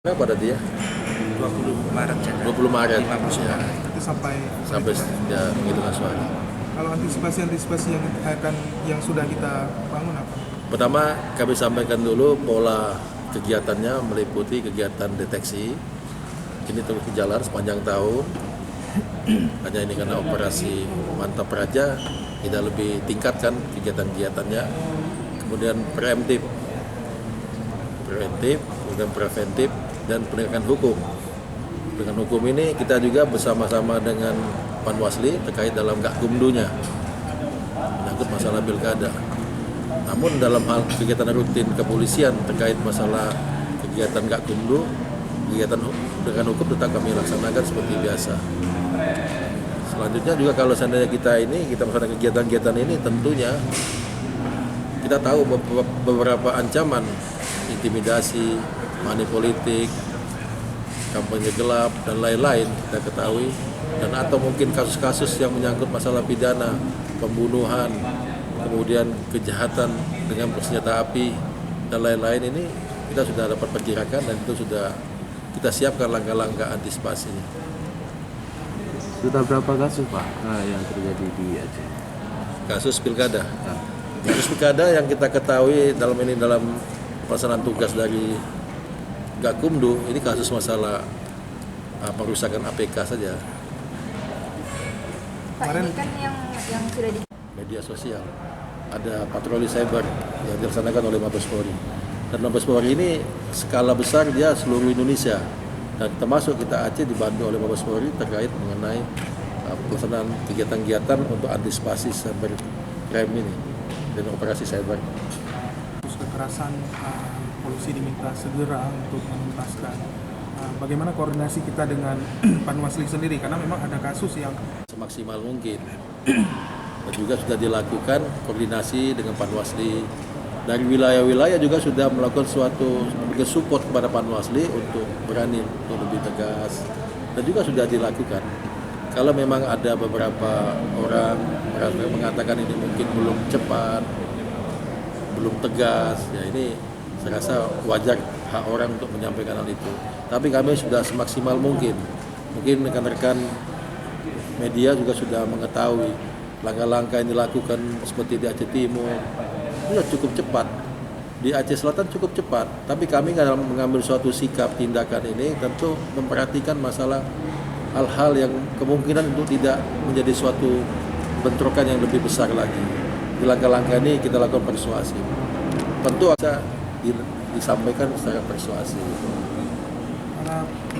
Pada dia 20 Maret saja. 20 Maret 50 ya, Itu sampai ya, penghitungan suara. Kalau antisipasi yang sudah kita bangun apa? Pertama kami sampaikan dulu pola kegiatannya meliputi kegiatan deteksi. Ini terus berjalan sepanjang tahun. Hanya ini karena operasi Mantap Raja kita lebih tingkatkan kegiatan-kegiatannya. Kemudian preemptif, kemudian preventif dan penegakan hukum. Dengan hukum ini kita juga bersama-sama dengan Panwasli terkait dalam Gakumdunya menyangkut masalah pilkada. Namun dalam hal kegiatan rutin kepolisian terkait masalah kegiatan Gakumdu, kegiatan dengan hukum tetap kami laksanakan seperti biasa. Selanjutnya juga kalau seandainya kita melaksanakan kegiatan-kegiatan ini, tentunya kita tahu beberapa ancaman intimidasi, money politik, kampanye gelap dan lain-lain kita ketahui, dan atau mungkin kasus-kasus yang menyangkut masalah pidana, pembunuhan, kemudian kejahatan dengan bersenjata api dan lain-lain ini kita sudah dapat perkirakan dan itu sudah kita siapkan langkah-langkah antisipasinya. Sudah berapa kasus Pak yang terjadi di Aceh? Kasus pilkada. Kasus pilkada yang kita ketahui dalam pelaksanaan tugas dari Gakumdu ini kasus masalah perusakan APK saja. Pak, ini kan yang sudah di Media sosial, ada patroli cyber yang dilaksanakan oleh Mabes Polri. Dan Mabes Polri ini skala besar dia seluruh Indonesia. Dan termasuk kita Aceh dibantu oleh Mabes Polri terkait mengenai pelaksanaan kegiatan-kegiatan untuk antisipasi cyber crime ini dan operasi cyber. Kekerasan, polisi diminta segera untuk menuntaskan. Bagaimana koordinasi kita dengan Panwasli sendiri? Karena memang ada kasus yang semaksimal mungkin. Dan juga sudah dilakukan koordinasi dengan Panwasli. Dari wilayah-wilayah juga sudah melakukan suatu support kepada Panwasli untuk berani untuk lebih tegas. Dan juga sudah dilakukan. Kalau memang ada beberapa orang mengatakan ini mungkin belum cepat, belum tegas, ya ini saya rasa wajar hak orang untuk menyampaikan hal itu. Tapi kami sudah semaksimal mungkin. Mungkin rekan-rekan media juga sudah mengetahui langkah-langkah yang dilakukan seperti di Aceh Timur. Itu cukup cepat. Di Aceh Selatan cukup cepat. Tapi kami dalam mengambil suatu sikap tindakan ini tentu memperhatikan masalah hal-hal yang kemungkinan untuk tidak menjadi suatu bentrokan yang lebih besar lagi. Di langkah-langkah ini kita lakukan persuasi. Tentu bisa disampaikan secara persuasi. karena